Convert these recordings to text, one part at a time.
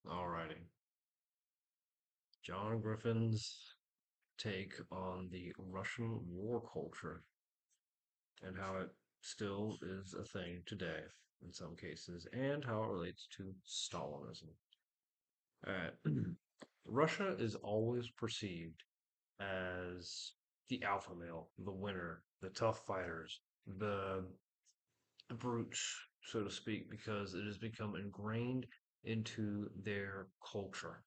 Alrighty. John Griffin's take on the Russian war culture and how it still is a thing today in some cases, and how it relates to Stalinism. Alright. Russia is always perceived as the alpha male, the winner, the tough fighters, the brutes, so to speak, because it has become ingrained into their culture.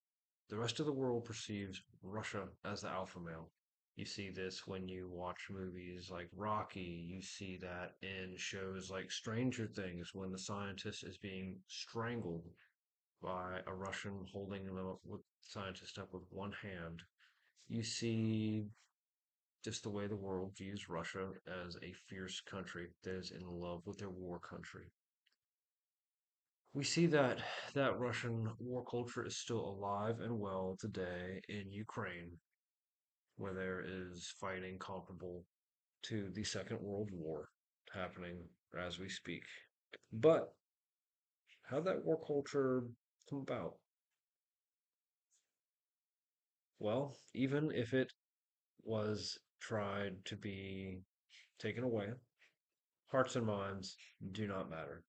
The rest of the world perceives Russia as the alpha male. You see this when you watch movies like Rocky. You see that in shows like Stranger Things when the scientist is being strangled by a Russian holding the scientist up with one hand. You see just the way the world views Russia as a fierce country that is in love with their war country. We see that Russian war culture is still alive and well today in Ukraine, where there is fighting comparable to the Second World War happening as we speak. But how that war culture come about? Well, even if it was tried to be taken away, hearts and minds do not matter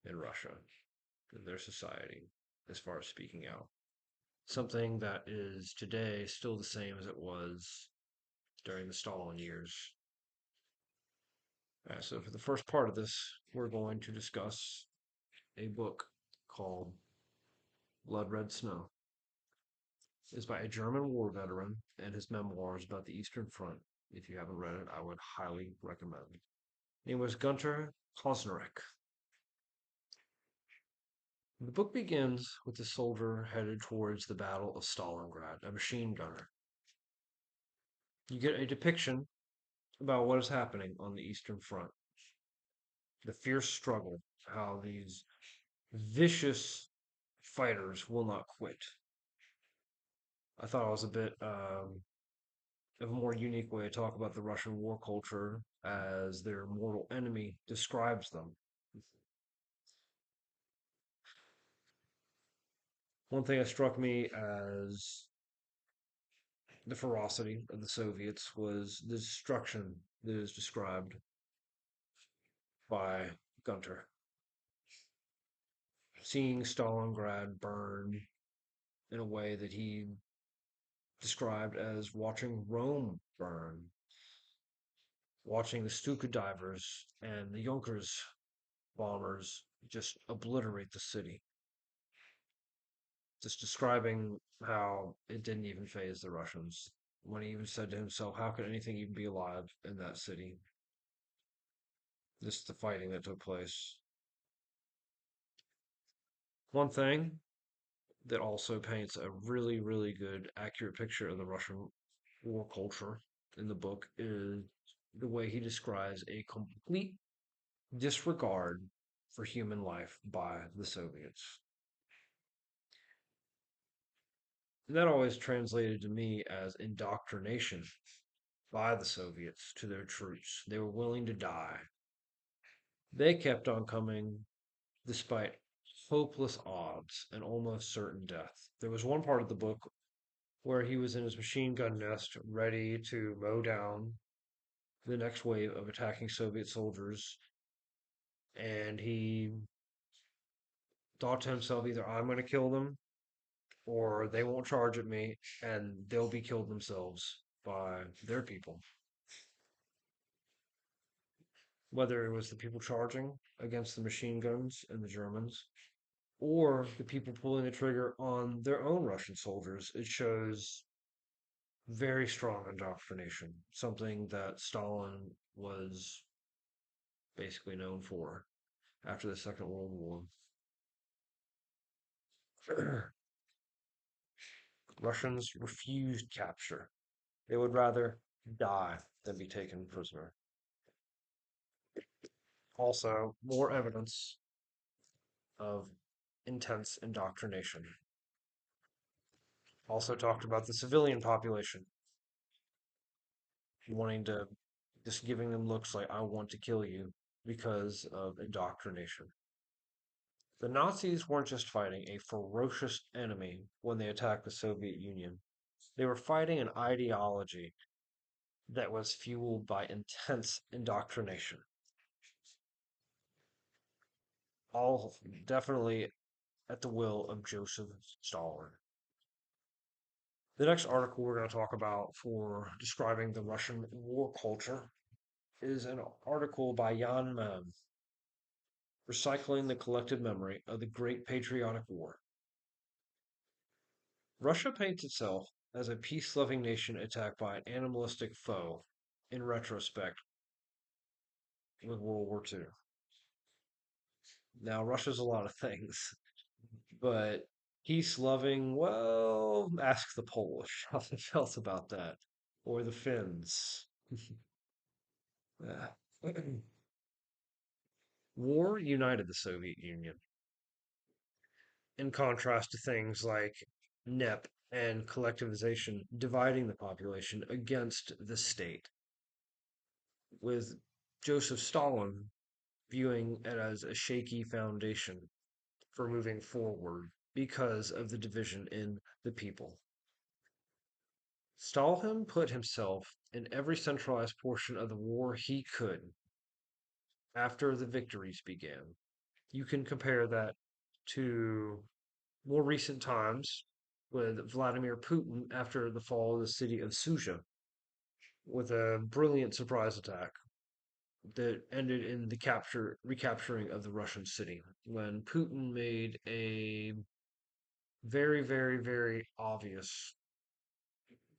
in Russia, in their society, as far as speaking out. Something that is today still the same as it was during the Stalin years. So, for the first part of this, we're going to discuss a book called Blood Red Snow. It's by a German war veteran and his memoirs about the Eastern Front. If you haven't read it, I would highly recommend it. It was Gunter Kosnarek. The book begins with the soldier headed towards the Battle of Stalingrad, a machine gunner. You get a depiction about what is happening on the Eastern Front, the fierce struggle, how these vicious fighters will not quit. I thought it was a bit of a more unique way to talk about the Russian war culture as their mortal enemy describes them. One thing that struck me as the ferocity of the Soviets was the destruction that is described by Gunter. Seeing Stalingrad burn in a way that he described as watching Rome burn, watching the Stuka divers and the Junkers bombers just obliterate the city. Just describing how it didn't even phase the Russians. When he even said to himself, how could anything even be alive in that city? Just the fighting that took place. One thing that also paints a really, really good, accurate picture of the Russian war culture in the book is the way he describes a complete disregard for human life by the Soviets. That always translated to me as indoctrination by the Soviets to their troops. They were willing to die. They kept on coming despite hopeless odds and almost certain death. There was one part of the book where he was in his machine gun nest ready to mow down the next wave of attacking Soviet soldiers. And he thought to himself, either I'm going to kill them or they won't charge at me and they'll be killed themselves by their people. Whether it was the people charging against the machine guns and the Germans, or the people pulling the trigger on their own Russian soldiers, it shows very strong indoctrination, something that Stalin was basically known for after the Second World War. Russians refused capture. They would rather die than be taken prisoner. Also, more evidence of intense indoctrination. Also talked about the civilian population wanting to, just giving them looks like I want to kill you because of indoctrination. The Nazis weren't just fighting a ferocious enemy when they attacked the Soviet Union. They were fighting an ideology that was fueled by intense indoctrination. All definitely at the will of Joseph Stalin. The next article we're going to talk about for describing the Russian war culture is an article by Jan Mem, Recycling the Collective Memory of the Great Patriotic War. Russia paints itself as a peace-loving nation attacked by an animalistic foe in retrospect with World War II. Now, Russia's a lot of things, but peace-loving, well, ask the Polish how they felt about that, or the Finns. Yeah. War united the Soviet Union, in contrast to things like NEP and collectivization dividing the population against the state, with Joseph Stalin viewing it as a shaky foundation for moving forward because of the division in the people. Stalin put himself in every centralized portion of the war he could after the victories began. You can compare that to more recent times with Vladimir Putin after the fall of the city of Suja with a brilliant surprise attack that ended in the recapturing of the Russian city when Putin made a very, very, very obvious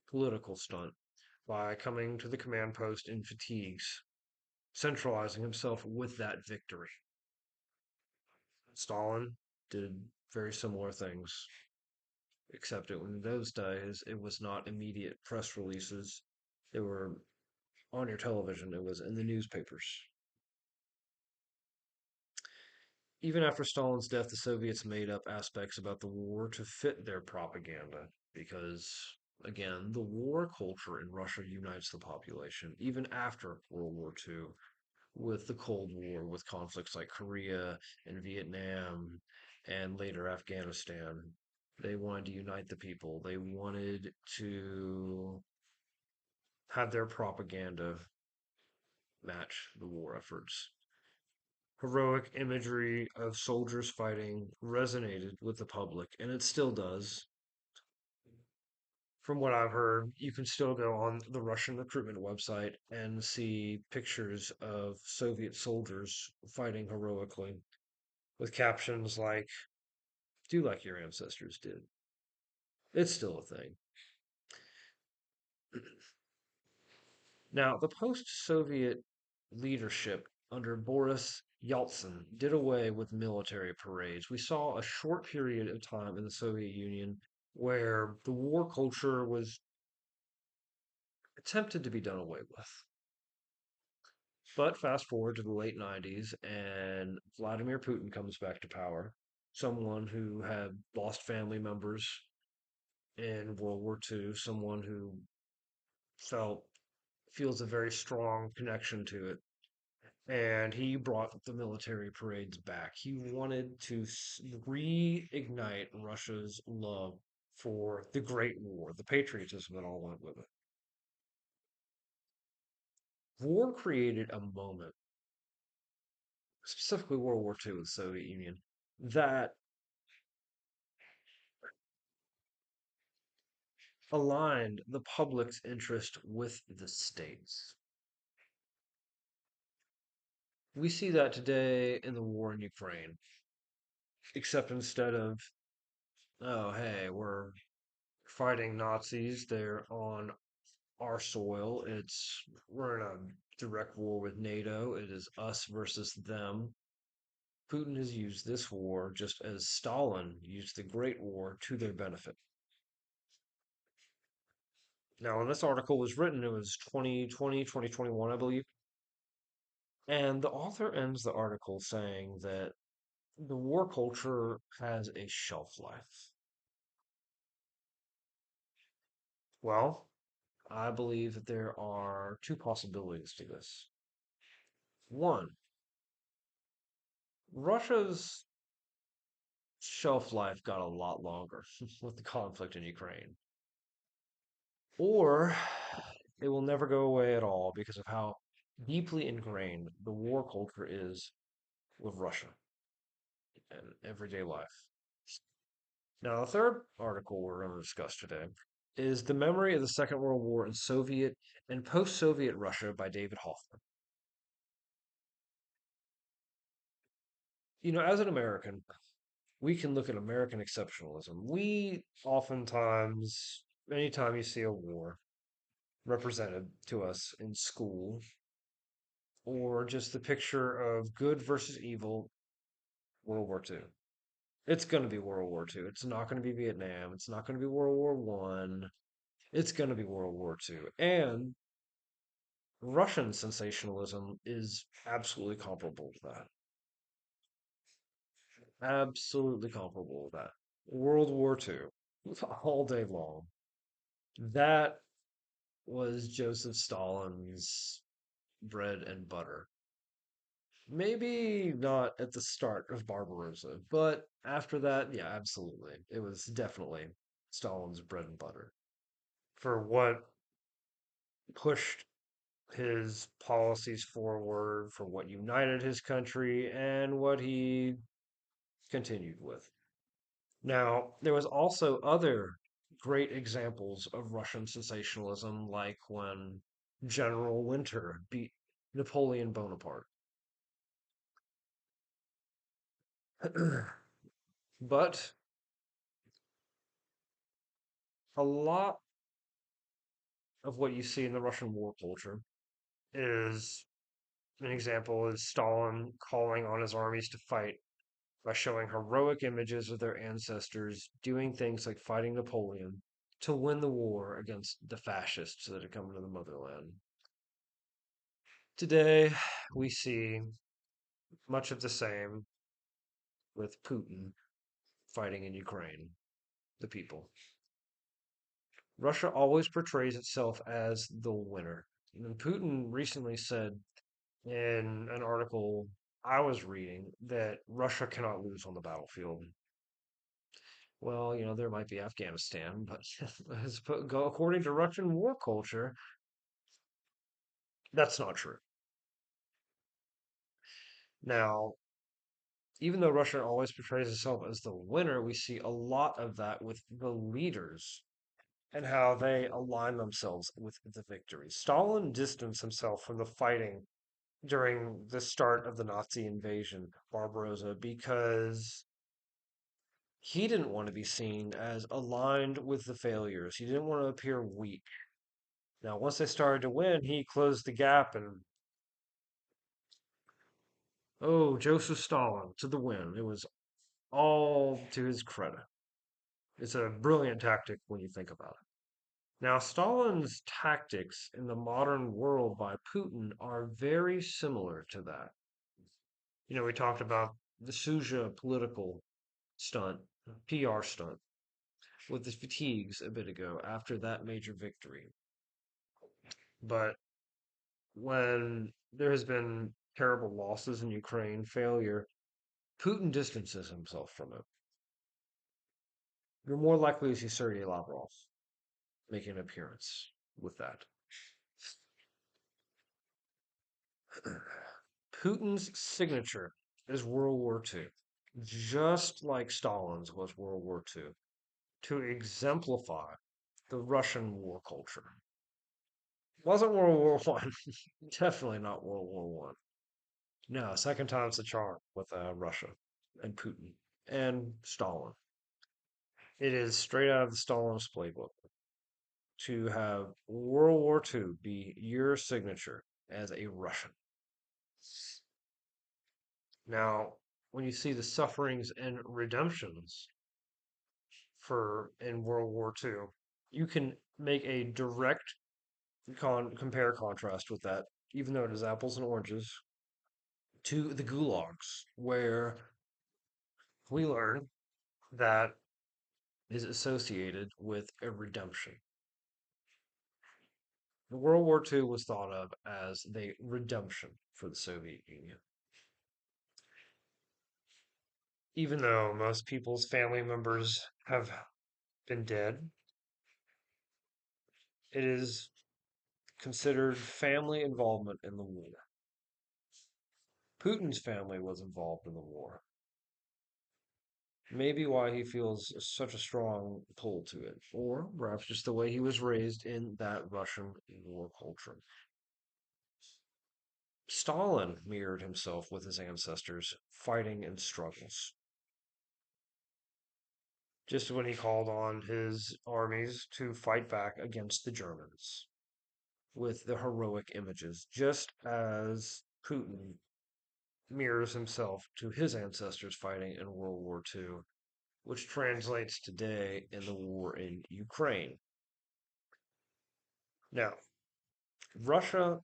political stunt by coming to the command post in fatigues, centralizing himself with that victory. Stalin did very similar things, except in those days it was not immediate press releases. They were on your television, it was in the newspapers. Even after Stalin's death, the Soviets made up aspects about the war to fit their propaganda because, again, the war culture in Russia unites the population, even after World War II, with the Cold War, with conflicts like Korea and Vietnam, and later Afghanistan. They wanted to unite the people. They wanted to have their propaganda match the war efforts. Heroic imagery of soldiers fighting resonated with the public, and it still does. From what I've heard, you can still go on the Russian recruitment website and see pictures of Soviet soldiers fighting heroically with captions like, do like your ancestors did. It's still a thing. Now, the post Soviet leadership under Boris Yeltsin did away with military parades. We saw a short period of time in the Soviet Union where the war culture was attempted to be done away with. But fast forward to the late 90s, and Vladimir Putin comes back to power. Someone who had lost family members in World War II, someone who felt feels a very strong connection to it. And he brought the military parades back. He wanted to reignite Russia's love for the Great War, the patriotism that all went with it. War created a moment, specifically World War II with the Soviet Union, that aligned the public's interest with the states. We see that today in the war in Ukraine, except instead of, oh, hey, we're fighting Nazis, they're on our soil. We're in a direct war with NATO. It is us versus them. Putin has used this war just as Stalin used the Great War to their benefit. Now, when this article was written, it was 2020, 2021, I believe. And the author ends the article saying that the war culture has a shelf life. Well, I believe that there are two possibilities to this. One, Russia's shelf life got a lot longer with the conflict in Ukraine. Or it will never go away at all because of how deeply ingrained the war culture is with Russia and everyday life. Now, the third article we're going to discuss today is The Memory of the Second World War in Soviet and Post-Soviet Russia by David Hoffman. As an American, we can look at American exceptionalism. We oftentimes, anytime you see a war represented to us in school, or just the picture of good versus evil, World War II. It's going to be World War II. It's not going to be Vietnam. It's not going to be World War One. It's going to be World War II. And Russian sensationalism is absolutely comparable to that. Absolutely comparable to that. World War II, all day long. That was Joseph Stalin's bread and butter. Maybe not at the start of Barbarossa, but after that, yeah, absolutely. It was definitely Stalin's bread and butter for what pushed his policies forward, for what united his country, and what he continued with. Now, there was also other great examples of Russian sensationalism, like when General Winter beat Napoleon Bonaparte. But a lot of what you see in the Russian war culture is an example is Stalin calling on his armies to fight by showing heroic images of their ancestors doing things like fighting Napoleon to win the war against the fascists that had come into the motherland. Today, we see much of the same with Putin fighting in Ukraine, the people. Russia always portrays itself as the winner. And Putin recently said in an article I was reading that Russia cannot lose on the battlefield. Well, there might be Afghanistan, but according to Russian war culture, that's not true. Now, even though Russia always portrays itself as the winner, we see a lot of that with the leaders and how they align themselves with the victory. Stalin distanced himself from the fighting during the start of the Nazi invasion, Barbarossa, because he didn't want to be seen as aligned with the failures. He didn't want to appear weak. Now, once they started to win, he closed the gap and, oh, Joseph Stalin to the win. It was all to his credit. It's a brilliant tactic when you think about it. Now, Stalin's tactics in the modern world by Putin are very similar to that. We talked about the Suja political stunt, PR stunt, with the fatigues a bit ago after that major victory. But when there has been terrible losses in Ukraine, failure, Putin distances himself from it. You're more likely to see Sergei Lavrov making an appearance with that. Putin's signature is World War II, just like Stalin's was World War II, to exemplify the Russian war culture. Wasn't World War One, definitely not World War One. No, second time's the charm with Russia and Putin and Stalin. It is straight out of the Stalinist playbook to have World War II be your signature as a Russian. Now, when you see the sufferings and redemptions for in World War II, you can make a direct compare contrast with that, even though it is apples and oranges, to the gulags, where we learn that is associated with a redemption. World War II was thought of as the redemption for the Soviet Union. Even though most people's family members have been dead, it is considered family involvement in the war. Putin's family was involved in the war. Maybe why he feels such a strong pull to it, or perhaps just the way he was raised in that Russian war culture. Stalin mirrored himself with his ancestors, fighting in struggles. Just when he called on his armies to fight back against the Germans with the heroic images, just as Putin mirrors himself to his ancestors fighting in World War II, which translates today in the war in Ukraine. Now, Russia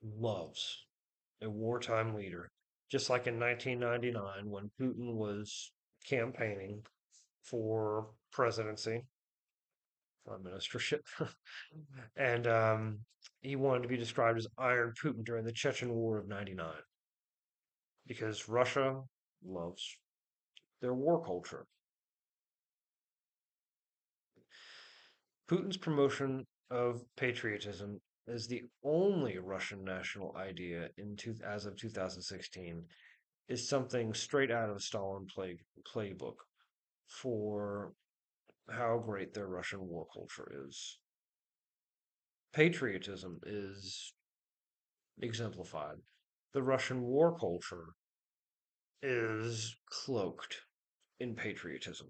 loves a wartime leader, just like in 1999 when Putin was campaigning for presidency, prime ministership, and he wanted to be described as Iron Putin during the Chechen War of '99 because Russia loves their war culture. Putin's promotion of patriotism is the only Russian national idea as of 2016 is something straight out of the Stalin playbook for how great their Russian war culture is. Patriotism is exemplified. The Russian war culture is cloaked in patriotism,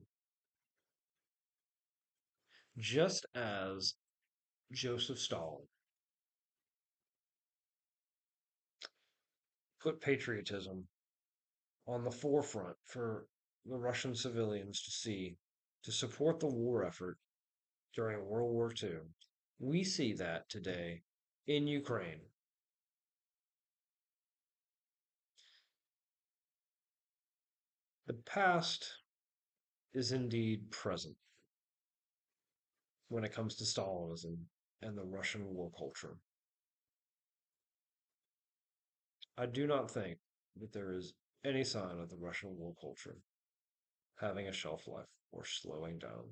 just as Joseph Stalin put patriotism on the forefront for the Russian civilians to see to support the war effort during World War II. We see that today in Ukraine. The past is indeed present when it comes to Stalinism and the Russian war culture. I do not think that there is any sign of the Russian war culture having a shelf life or slowing down.